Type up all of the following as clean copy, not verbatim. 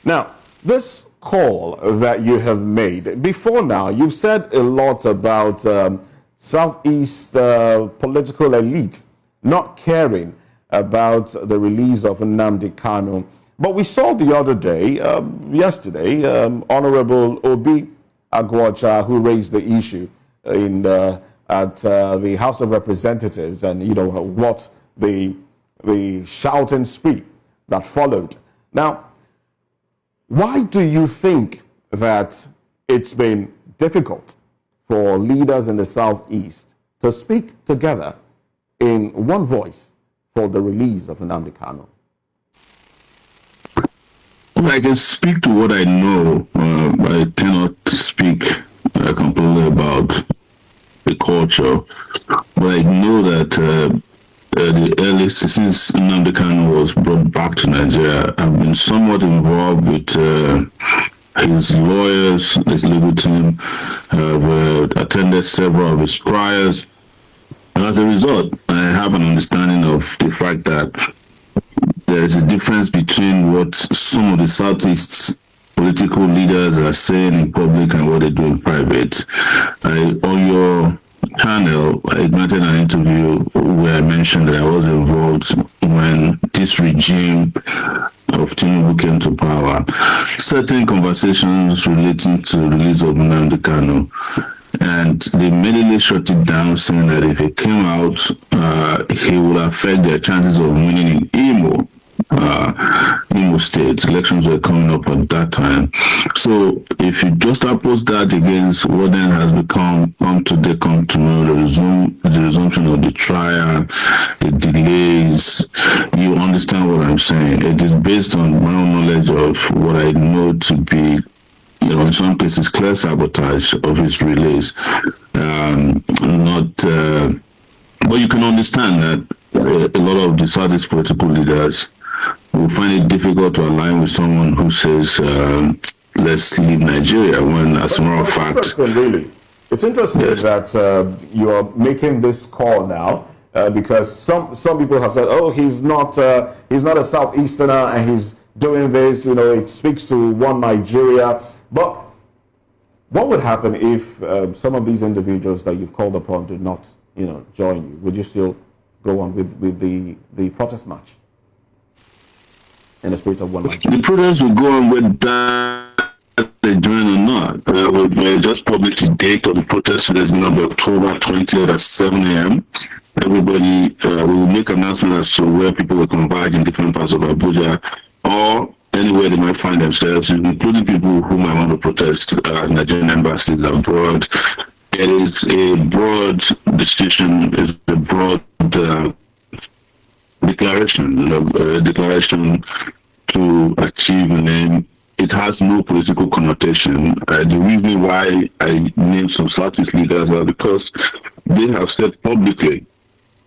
Now, this call that you have made, before now, you've said a lot about Southeast political elite not caring about the release of Nnamdi Kanu. But we saw the other day, yesterday, Honorable Obi Agwacha, who raised the issue at the House of Representatives, and what the shouting spree that followed. Now, why do you think that it's been difficult for leaders in the Southeast to speak together in one voice for the release of Nnamdi Kanu? I can speak to what I know. I cannot speak completely about the culture, but I know that the earliest, since Nnamdi Kanu was brought back to Nigeria, I've been somewhat involved with his lawyers, his legal team. I've attended several of his trials, and as a result, I have an understanding of the fact that there is a difference between what some of the Southeast political leaders are saying in public and what they do in private. On your channel, I granted an interview where I mentioned that I was involved when this regime of Tinubu came to power. Certain conversations relating to the release of Nnamdi Kanu, and they immediately shut it down, saying that if he came out, he would affect their chances of winning in Imo State. Elections were coming up at that time. So if you just oppose that against what then has become, come to know the resumption of the trial, the delays, you understand what I'm saying. It is based on my own knowledge of what I know to be, in some cases, clear sabotage of his release. But you can understand that a lot of the Southeast political leaders will find it difficult to align with someone who says, let's leave Nigeria, when, as a matter of fact... Really. It's interesting that you are making this call now, because some people have said, oh, he's not a Southeasterner and he's doing this, it speaks to one Nigeria. But what would happen if some of these individuals that you've called upon did not, join you? Would you still go on with the protest march in the spirit of one Nigeria? The protest will go on with that they join or not. We just published the date of the protest. It is October 20th at 7 a.m. Everybody, we will make announcements as to where people will converge in different parts of Abuja or anywhere they might find themselves, including people who might want to protest Nigerian embassies abroad. It is a broad decision, it's a broad declaration to achieve an aim. It has no political connotation. The reason why I named some Southeast leaders are because they have said publicly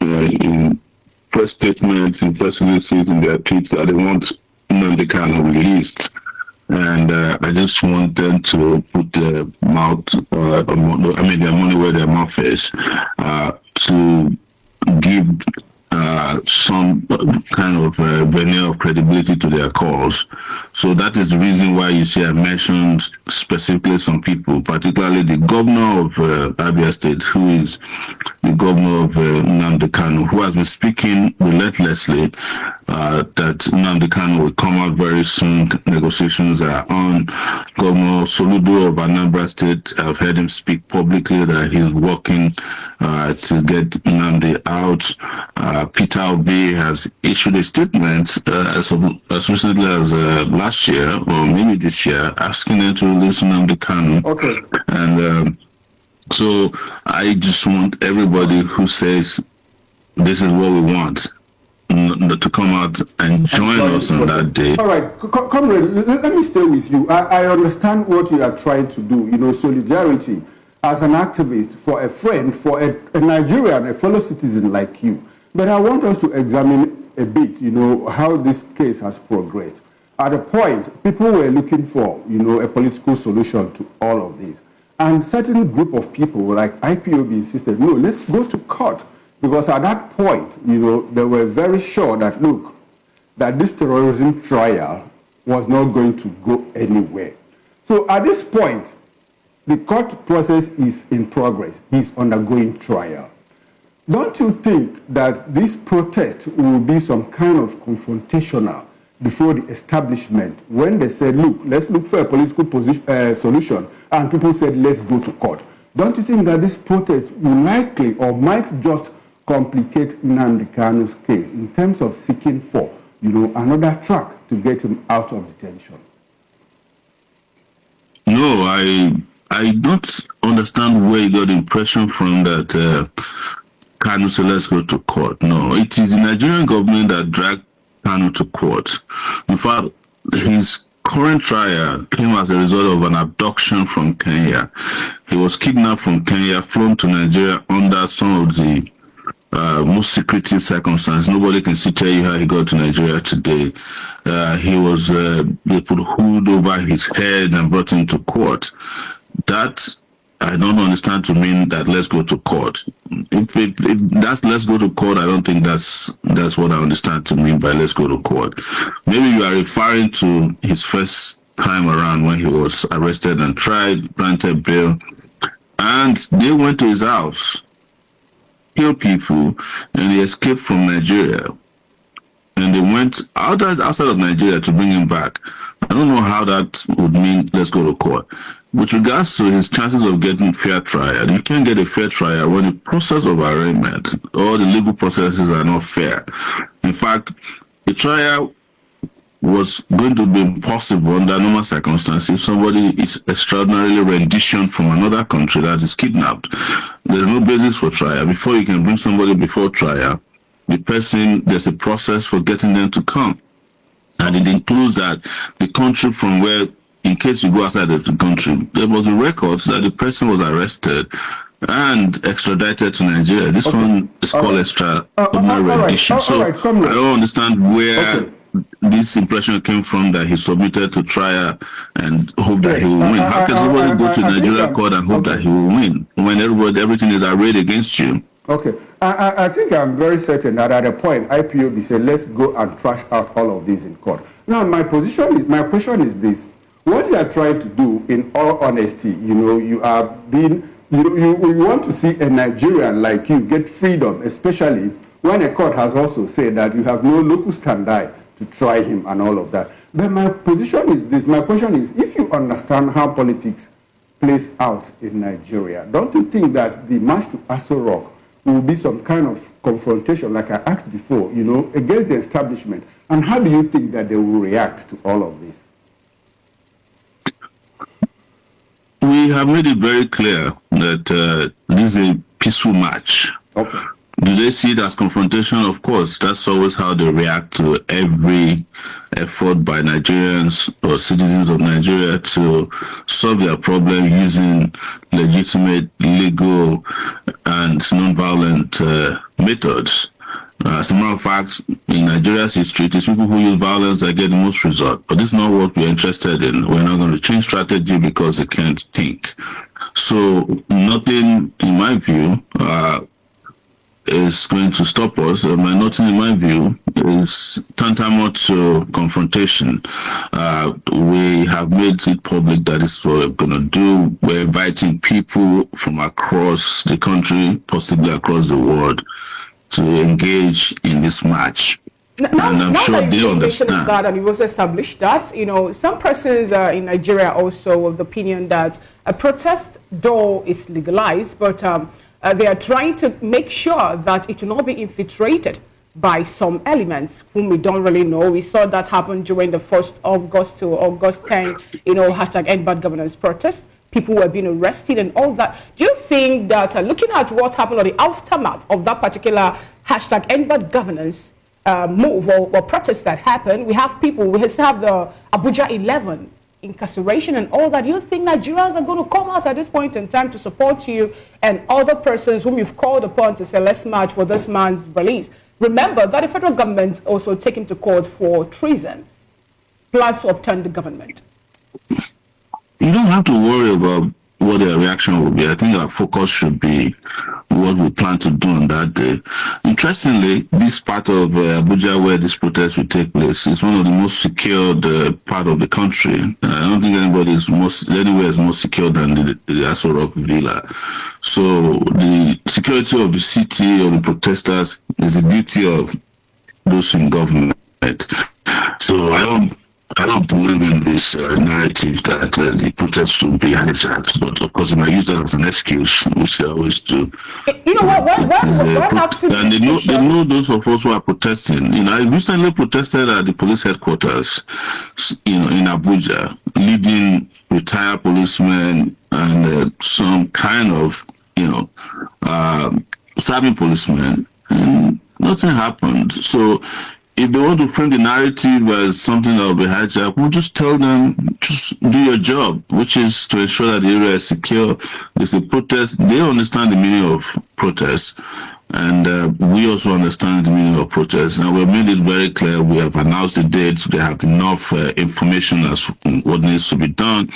in press statements, in press releases, in their tweets that they want Nnamdi Kanu released. And I just want them to put their their money where their mouth is, to give some kind of veneer of credibility to their cause. So that is the reason why you see I mentioned specifically some people, particularly the governor of Abia State, who is the governor of Nnamdi Kanu, who has been speaking relentlessly that Nnamdi Kanu will come out very soon. Negotiations are on. Governor Soludo of Anambra State, I've heard him speak publicly that he's working to get Nnamdi out. Peter Obi has issued a statement as recently as last year, or maybe this year, asking them to release Nnamdi Kanu. Okay. And so I just want everybody who says this is what we want to come out and join us on that day. All right, comrade, let me stay with you. I understand what you are trying to do, solidarity as an activist for a friend, for a Nigerian, a fellow citizen like you. But I want us to examine a bit, how this case has progressed. At a point, people were looking for, a political solution to all of this. And certain group of people like IPOB insisted, no, let's go to court. Because at that point, they were very sure that, look, that this terrorism trial was not going to go anywhere. So at this point, the court process is in progress. He's undergoing trial. Don't you think that this protest will be some kind of confrontational before the establishment when they said, look, let's look for a political solution, and people said, let's go to court? Don't you think that this protest will likely or might just complicate Nnamdi Kanu's case in terms of seeking for, another track to get him out of detention? No, I don't understand where you got the impression from that Kanu said, let's go to court. No, it is the Nigerian government that dragged Kanu to court. In fact, his current trial came as a result of an abduction from Kenya. He was kidnapped from Kenya, flown to Nigeria under some of the most secretive circumstances. Nobody can tell you how he got to Nigeria today. They put hood over his head and brought him to court. That I don't understand to mean that let's go to court. If that's let's go to court, I don't think that's what I understand to mean by let's go to court. Maybe you are referring to his first time around when he was arrested and tried, granted bail, and they went to his house, killed people, and he escaped from Nigeria. And they went outside of Nigeria to bring him back. I don't know how that would mean let's go to court. With regards to his chances of getting fair trial, you can't get a fair trial when the process of arraignment, all the legal processes are not fair. In fact, the trial was going to be impossible under normal circumstances if somebody is extraordinarily renditioned from another country that is kidnapped. There's no basis for trial. Before you can bring somebody before trial, there's a process for getting them to come. And it includes that the country from where, in case you go outside of the country, there was a record that the person was arrested and extradited to Nigeria. This one is called extraordinary rendition. So I don't understand where this impression came from that he submitted to trial and hope that he will win. How can somebody go to Nigeria court and hope that he will win when everything is arrayed against you? Okay. I think I'm very certain that at a point, IPOB said, let's go and trash out all of this in court. Now, my question is this. What you are trying to do, in all honesty, you want to see a Nigerian like you get freedom, especially when a court has also said that you have no locus standi to try him and all of that. But my position is this. My question is, if you understand how politics plays out in Nigeria, don't you think that the march to Aso Rock will be some kind of confrontation, like I asked before, against the establishment? And how do you think that they will react to all of this? We have made it very clear that this is a peaceful march. Okay. Do they see it as confrontation? Of course, that's always how they react to every effort by Nigerians or citizens of Nigeria to solve their problem using legitimate, legal, and non-violent methods. As a matter of fact, in Nigeria's history, it is people who use violence that get the most result. But this is not what we're interested in. We're not going to change strategy because they can't think. So nothing, in my view, is going to stop us. Nothing, in my view, is tantamount to confrontation. We have made it public that is what we're going to do. We're inviting people from across the country, possibly across the world, to engage in this march. And I'm sure they understand. That, and it was established that, some persons in Nigeria also of the opinion that a protest, though, is legalized, but they are trying to make sure that it will not be infiltrated by some elements whom we don't really know. We saw that happen during the 1st August to August 10, hashtag End Bad Governance protest. People were being arrested and all that. Do you think that looking at what happened or the aftermath of that particular hashtag End Bad Governance move or protest that happened, we have the Abuja 11 incarceration and all that. Do you think Nigerians are going to come out at this point in time to support you and other persons whom you've called upon to say, let's march for this man's release? Remember that the federal government also taken to court for treason, plans to upturn the government. You don't have to worry about what their reaction will be. I think our focus should be what we plan to do on that day. Interestingly, this part of Abuja where this protest will take place is one of the most secured part of the country. I don't think anywhere is more secure than the Aso Rock Villa. So the security of the city, of the protesters, is the duty of those in government. So I don't believe in this narrative that the protests should be hijacked, but of course, I might use that as an excuse, which I always do. You know what and they know those of us who are protesting. You know, I recently protested at the police headquarters, you know, in Abuja, leading retired policemen and some kind of, you know, serving policemen, and nothing happened. So if they want to frame the narrative as something that will be hijacked, we'll just tell them, just do your job, which is to ensure that the area is secure. There's a protest. They understand the meaning of protest. And we also understand the meaning of protest. And we've made it very clear. We have announced the dates. They have enough information as what needs to be done.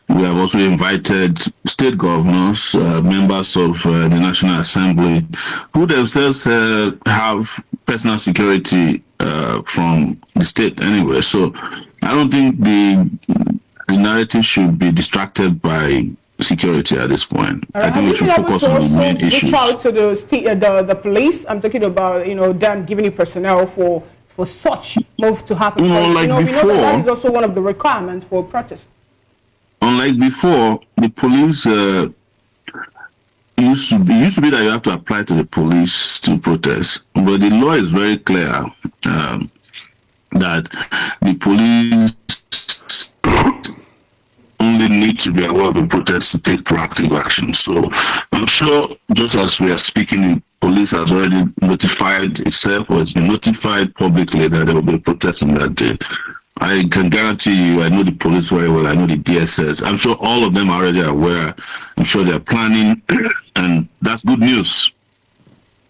We have also invited state governors, members of the National Assembly, who themselves have personal security from the state anyway. So I don't think the narrative should be distracted by security at this point. I think we should focus on the main issues. Reach out to the police. I'm talking about, you know, them giving you personnel for such move to happen. You know, like we before, know that is also one of the requirements for protest. Unlike before, the police used to be that you have to apply to the police to protest, but the law is very clear that the police only need to be aware of the protest to take proactive action. So I'm sure, just as we are speaking, the police has already notified itself, or it's been notified publicly that there will be a protest on that day. I can guarantee you, I know the police very well, I know the DSS. I'm sure all of them are already aware. I'm sure they're planning, and that's good news.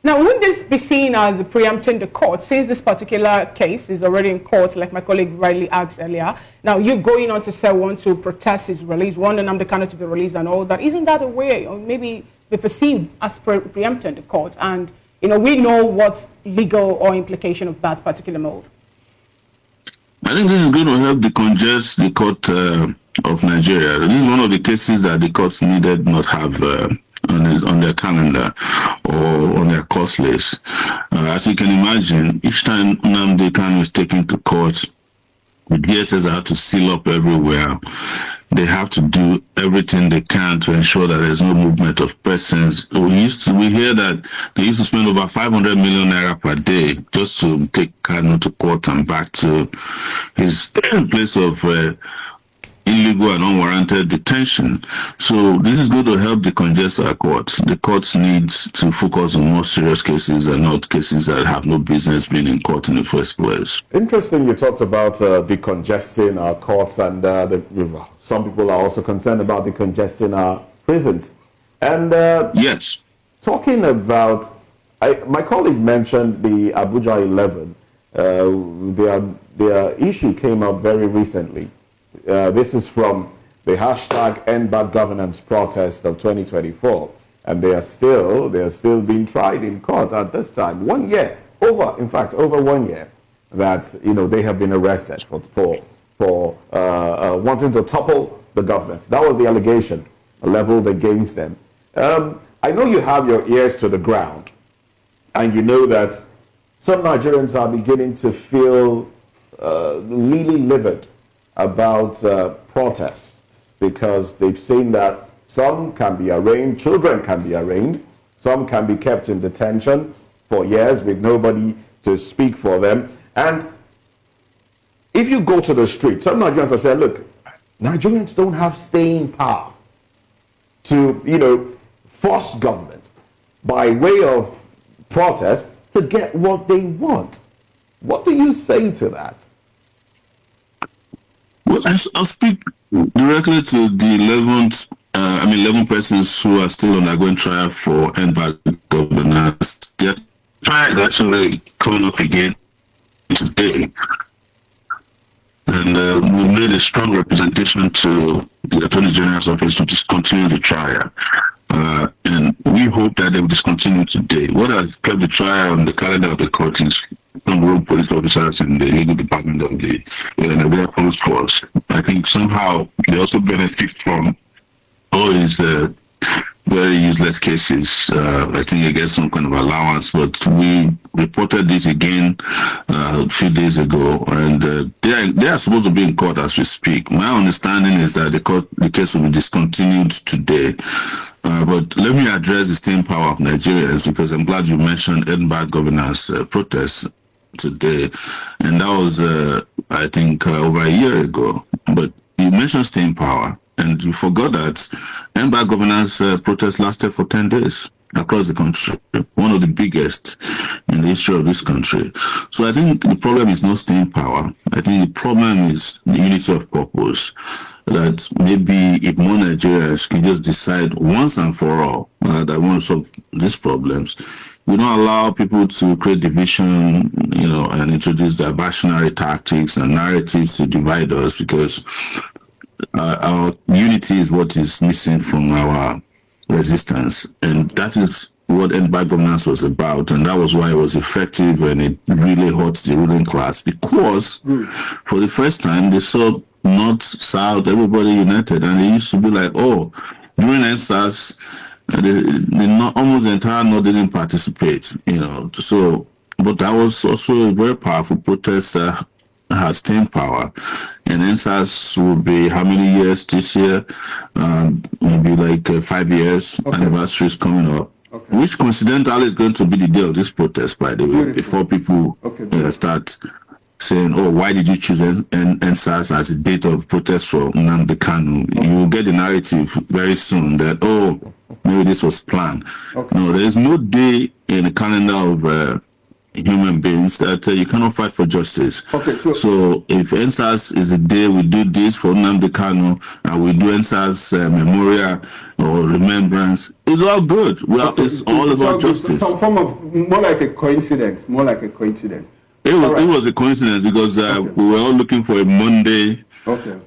Now, wouldn't this be seen as preempting the court, since this particular case is already in court, like my colleague rightly asked earlier? Now, you going on to say want to protest his release, want Nnamdi Kanu to be released and all that. Isn't that a way, or maybe be perceived as preempting the court? And, you know, we know what's legal or implication of that particular move. I think this is going to help decongest the court of Nigeria. This is one of the cases that the courts needed not have on their calendar or on their course list. As you can imagine, each time Nnamdi Kanu is taken to court, the DSS have to seal up everywhere. They have to do everything they can to ensure that there's no movement of persons. We hear that they used to spend over 500 million naira per day just to take Kanu to court and back to his place of illegal and unwarranted detention. So this is going to help decongest our courts. The courts need to focus on more serious cases and not cases that have no business being in court in the first place. Interesting, you talked about decongesting our courts, and some people are also concerned about decongesting our prisons. And yes, talking about, my colleague mentioned the Abuja 11. Their issue came up very recently. This is from the hashtag End Bad Governance protest of 2024, and they are still being tried in court at this time. 1 year over 1 year that, you know, they have been arrested for wanting to topple the government. That was the allegation leveled against them. I know you have your ears to the ground, and you know that some Nigerians are beginning to feel really livid about protests, because they've seen that some can be arraigned, children can be arraigned, some can be kept in detention for years with nobody to speak for them. And if you go to the street, some Nigerians have said, look, Nigerians don't have staying power to, you know, force government by way of protest to get what they want. What do you say to that? Well, I'll speak directly to the 11 persons who are still undergoing trial for end bad governance. Their trial is actually coming up again today. And we made a strong representation to the Attorney General's office to discontinue the trial. And we hope that they will discontinue today. What has kept the trial on the calendar of the court is some rogue police officers in the legal department of the Nigeria Police Force. I think somehow they also benefit from all these very useless cases. I think they get some kind of allowance, but we reported this again a few days ago, and they are supposed to be in court as we speak. My understanding is that the case will be discontinued today. But let me address the staying power of Nigerians, because I'm glad you mentioned bad governance protests today, and that was I think over a year ago. But you mentioned staying power, and you forgot that bad governance protests lasted for 10 days across the country, one of the biggest in the history of this country. So I think the problem is not staying power. I think the problem is the unity of purpose. That maybe if more Nigerians can just decide once and for all that they want to solve these problems, we don't allow people to create division, and introduce diversionary tactics and narratives to divide us, because our unity is what is missing from our resistance. And that is what bad governance was about. And that was why it was effective, and it really hurt the ruling class, because for the first time they saw North, South, everybody united. And they used to be like, oh, during NSAS, almost the entire North didn't participate, So, but that was also a very powerful protest that has staying power. And NSAS will be how many years this year? Maybe like 5 years. Okay. Anniversary is coming up. Okay. Which coincidentally is going to be the day of this protest, by the way, before people start saying, oh, why did you choose NSAS as a date of protest for Nnamdi Kanu? You will get the narrative very soon that, oh, maybe this was planned. Okay. No, there is no day in the calendar of human beings that you cannot fight for justice. Okay, so if NSAS is a day we do this for Nnamdi Kanu, and we do NSAS memorial or remembrance, it's all good. Well, it's all about justice. Some form of more like a coincidence. It was a coincidence, because we were all looking for a Monday. Okay.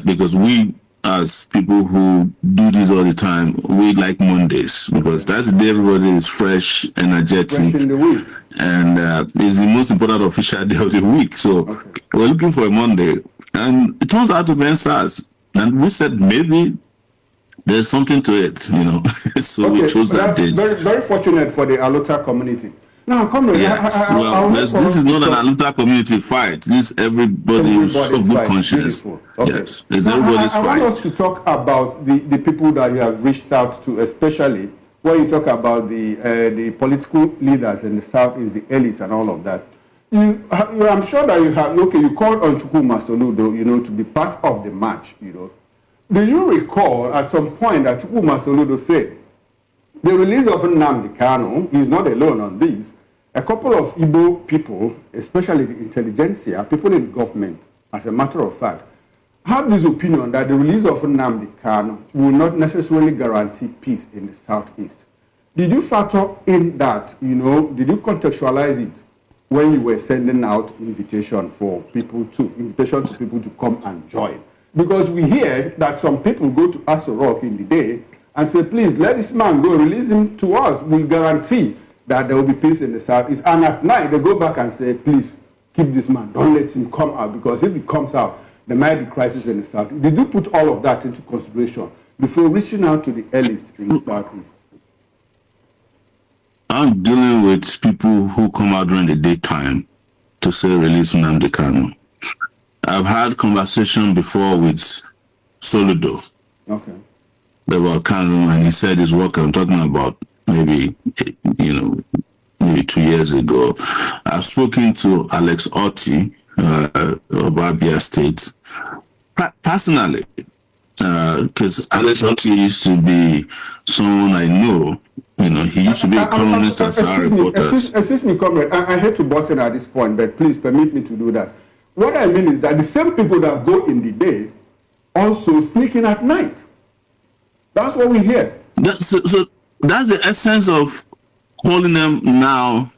Because we, as people who do this all the time, we like Mondays, because that's the day everybody is fresh, energetic, fresh in the week. And it's the most important official day of the week. So we're looking for a Monday, and it turns out to be NSAS. And we said maybe there's something to it, So we chose that date. Very, very fortunate for the Alota community. Now, come on. Yes, this is not an Alota community fight. This is everybody's of good conscience. Okay. Yes, it's everybody's fight. I want us to talk about the people that you have reached out to, especially when you talk about the political leaders in the Southeast, the elites and all of that. I'm sure that you called on Chukwuma Soludo, to be part of the march, Do you recall at some point that Chukwuma Soludo said, the release of Nnamdi Kanu is not alone on this. A couple of Igbo people, especially the intelligentsia, people in government, as a matter of fact, have this opinion that the release of Nnamdi Kanu will not necessarily guarantee peace in the Southeast. Did you factor in that, did you contextualize it when you were sending out invitation to people to come and join? Because we hear that some people go to Aso Rock in the day and say, please, let this man go, release him to us. We guarantee that there will be peace in the Southeast. And at night, they go back and say, please, keep this man. Don't let him come out, because if he comes out, there might be crisis in the Southeast. Did you put all of that into consideration before reaching out to the elites in the Southeast? I'm dealing with people who come out during the daytime to say release Nnamdi Kanu. I've had conversation before with Soludo. Okay. About Kanu, and he said his work. I'm talking about maybe 2 years ago. I've spoken to Alex Otti of Abia State personally, because Alex Otti used to be someone I know. He used to be a columnist at our reporters. Excuse me, comrade. I hate to butt in at this point, but please permit me to do that. What I mean is that the same people that go in the day also sneak in at night. That's what we hear. So that's the essence of calling them now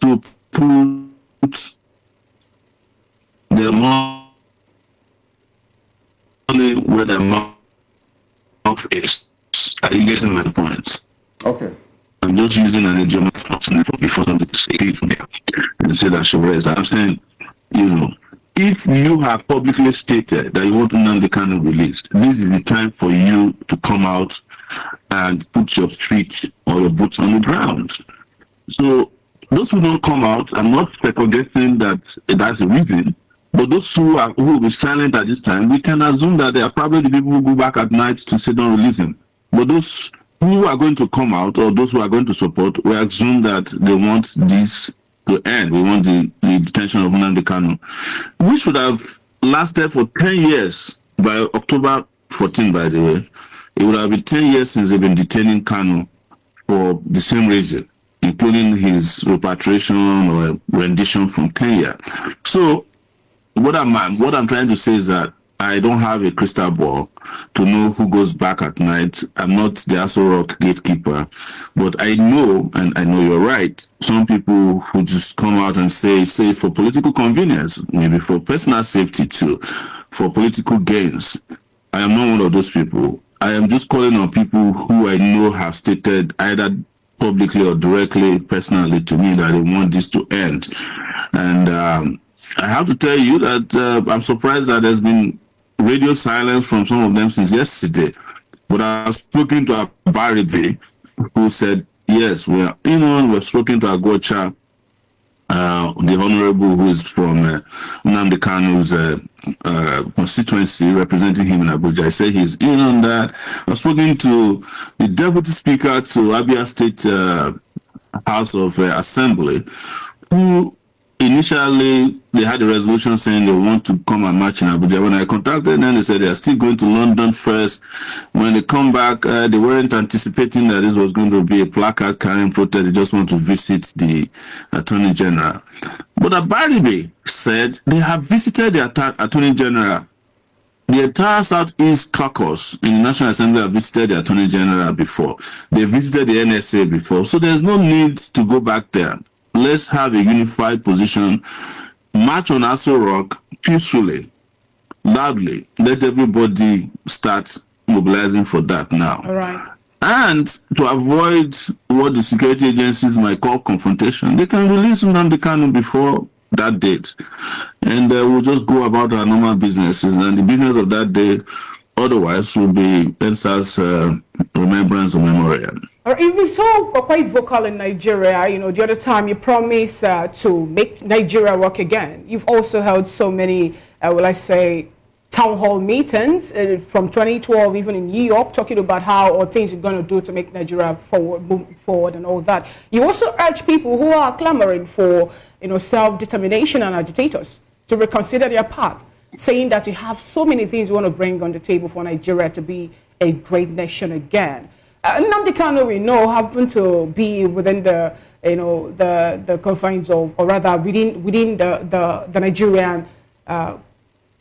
to put their money where their mouth is. Are you getting my point? Okay. I'm just using an idiom before somebody to say it and say that she raised. I'm saying, if you have publicly stated that you want Nnamdi Kanu released, this is the time for you to come out and put your feet or your boots on the ground. So those who don't come out, I'm not second-guessing that that's the reason, but those who will be silent at this time, we can assume that they are probably the people who go back at night to say don't release him. But those who are going to come out or those who are going to support, we assume that they want this to end. We want the detention of Nnamdi Kanu, which would have lasted for 10 years by October 14, by the way. It would have been 10 years since they've been detaining Kanu for the same reason, including his repatriation or rendition from Kenya. So what I'm trying to say is that I don't have a crystal ball to know who goes back at night. I'm not the Aso Rock gatekeeper, but I know, and I know you're right, some people who just come out and say for political convenience, maybe for personal safety too, for political gains. I am not one of those people. I am just calling on people who I know have stated either publicly or directly, personally to me, that they want this to end. And I have to tell you that I'm surprised that there's been radio silence from some of them since yesterday. But I've spoken to Abaribe, who said, yes, we've spoken to Agocha, the honorable who is from Nnamdi Kanu's constituency, representing him in Abuja. I said he's in on that. I've spoken to the deputy speaker to Abia State House of Assembly, who initially they had a resolution saying they want to come and march in Abuja. When I contacted them, they said they are still going to London first. When they come back, they weren't anticipating that this was going to be a placard carrying protest. They just want to visit the Attorney General. But Abaribe said they have visited the Attorney General. The entire Southeast Caucus in the National Assembly have visited the Attorney General before. They visited the NSA before. So there's no need to go back there. Let's have a unified position, march on Aso Rock peacefully, loudly. Let everybody start mobilizing for that now. All right. And to avoid what the security agencies might call confrontation, they can release Nnamdi Kanu before that date. And we'll just go about our normal businesses. And the business of that day otherwise will be NSA's remembrance or memorial. Or even so, quite vocal in Nigeria. The other time you promised to make Nigeria work again. You've also held so many, town hall meetings from 2012, even in New York, talking about how things you're going to do to make Nigeria move forward and all that. You also urge people who are clamoring for, self-determination and agitators to reconsider their path, saying that you have so many things you want to bring on the table for Nigeria to be a great nation again. Nnamdi Kanu, we know, happened to be within the confines of, or rather within the Nigerian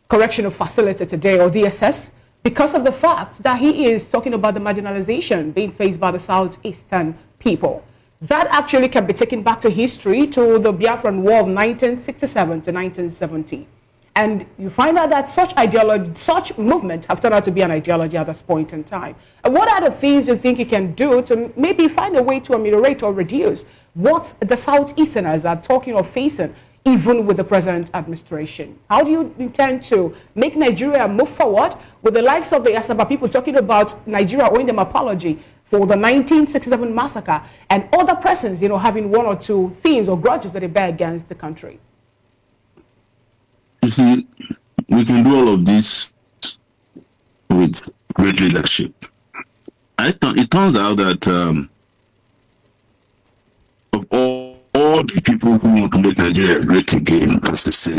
correctional facility today, or DSS, because of the fact that he is talking about the marginalization being faced by the Southeastern people. That actually can be taken back to history, to the Biafran War of 1967 to 1970. And you find out that such ideology, such movements have turned out to be an ideology at this point in time. And what are the things you think you can do to maybe find a way to ameliorate or reduce what the Southeasterners are talking or facing, even with the present administration? How do you intend to make Nigeria move forward with the likes of the Asaba people talking about Nigeria owing them apology for the 1967 massacre and other persons, having one or two things or grudges that they bear against the country? You see, we can do all of this with great leadership. It turns out that of all the people who want to make Nigeria great again, as they say,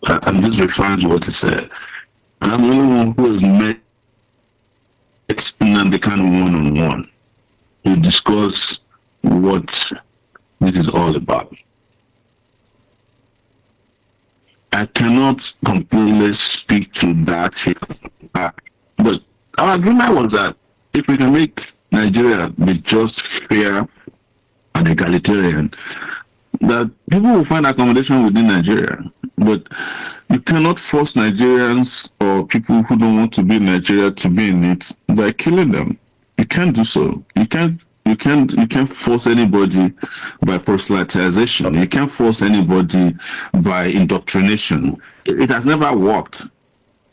I'm just referring to what he said. I'm the only one who has met Nnamdi Kanu one-on-one to discuss what this is all about. I cannot completely speak to that here, but our agreement was that if we can make Nigeria be just, fair, and egalitarian, that people will find accommodation within Nigeria. But you cannot force Nigerians or people who don't want to be in Nigeria to be in it by killing them. You can't do so. You can't force anybody by proselytization. You can't force anybody by indoctrination. It has never worked.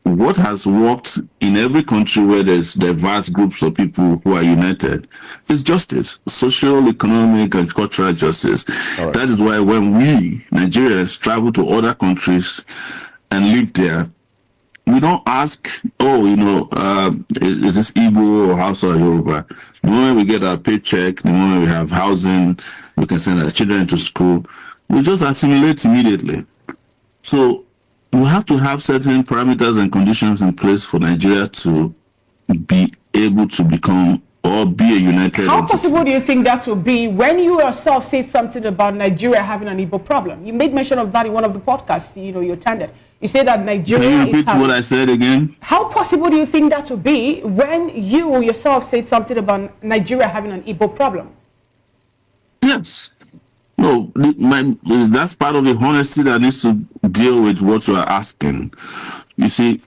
What has worked in every country where there's diverse groups of people who are united is justice, social, economic, and cultural justice. Right. That is why when we, Nigerians, travel to other countries and live there, we don't ask, is this Igbo or Hausa or Yoruba? The moment we get our paycheck, the moment we have housing, we can send our children to school, we just assimilate immediately. So you have to have certain parameters and conditions in place for Nigeria to be able to become or be a united How entity. possible do you think that will be when you yourself said something about Nigeria having an Igbo problem? You made mention of that in one of the podcasts you attended. You said that Nigeria Can you repeat what I said again? How possible do you think that will be when you yourself said something about Nigeria having an Igbo problem? Yes. No, that's part of the honesty that needs to deal with what you are asking. You see,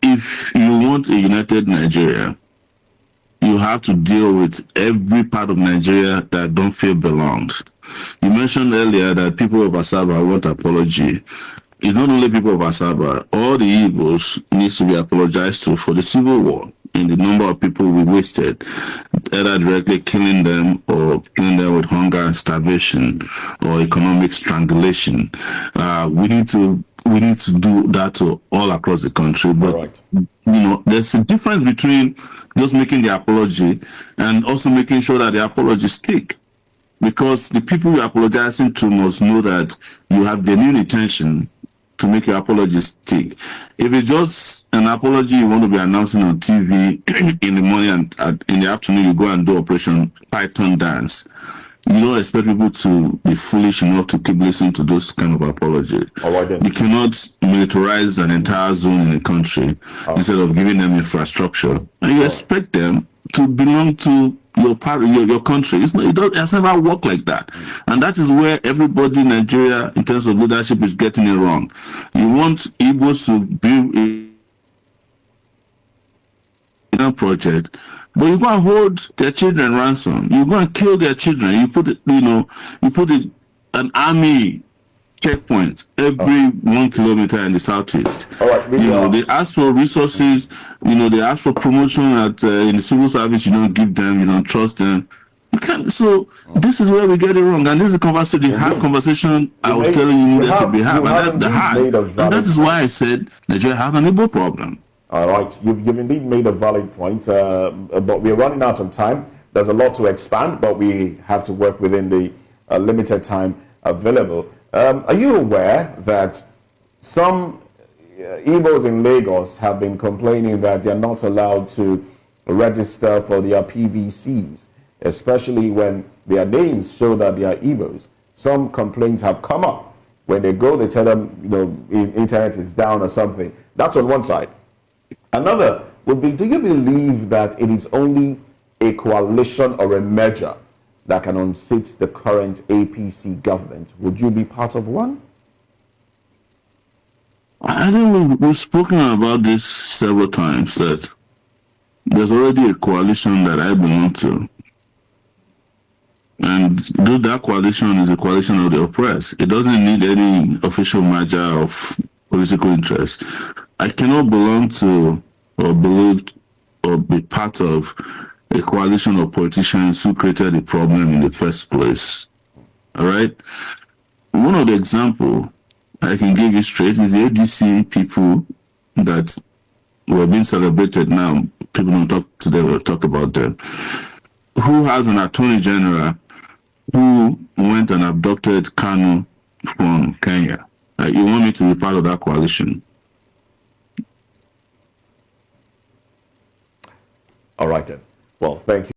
if you want a united Nigeria, you have to deal with every part of Nigeria that don't feel belonged. You mentioned earlier that people of Asaba want apology. It's not only people of Asaba, all the Igbos needs to be apologized to for the civil war and the number of people we wasted, either directly killing them or killing them with hunger and starvation or economic strangulation. We need to do that to all across the country. But right. There's a difference between just making the apology and also making sure that the apology stick. Because the people you're apologizing to must know that you have genuine intention to make your apology stick. If it's just an apology you want to be announcing on TV in the morning and in the afternoon you go and do Operation Python dance, you don't expect people to be foolish enough to keep listening to those kind of apology. You cannot militarize an entire zone in a country instead of giving them infrastructure, and you expect them to belong to your country. It has never worked like that. And that is where everybody in Nigeria, in terms of leadership, is getting it wrong. You want Igbos to build a project, but you go and hold their children ransom. You go and kill their children. You put an army checkpoint every 1 kilometer in the southeast. They ask for resources. They ask for promotion in the civil service. You don't give them. You don't trust them. You can't. So this is where we get it wrong. And this is the hard conversation I was telling you needed to be had. And that is why I said Nigeria has an Igbo problem. All right, you've indeed made a valid point, but we're running out of time. There's a lot to expand, but we have to work within the limited time available. Are you aware that some Igbos in Lagos have been complaining that they're not allowed to register for their PVCs, especially when their names show that they are Igbos? Some complaints have come up. When they go, they tell them, internet is down or something. That's on one side. Another would be, do you believe that it is only a coalition or a merger that can unseat the current APC government? Would you be part of one? I think we've spoken about this several times, that there's already a coalition that I belong to. And that coalition is a coalition of the oppressed. It doesn't need any official merger of political interest. I cannot belong to or believe or be part of a coalition of politicians who created the problem in the first place. All right? One of the examples I can give you straight is the ADC people that were being celebrated now. People don't talk to them or talk about them. Who has an attorney general who went and abducted Kanu from Kenya? You want me to be part of that coalition? All right then. Well, thank you.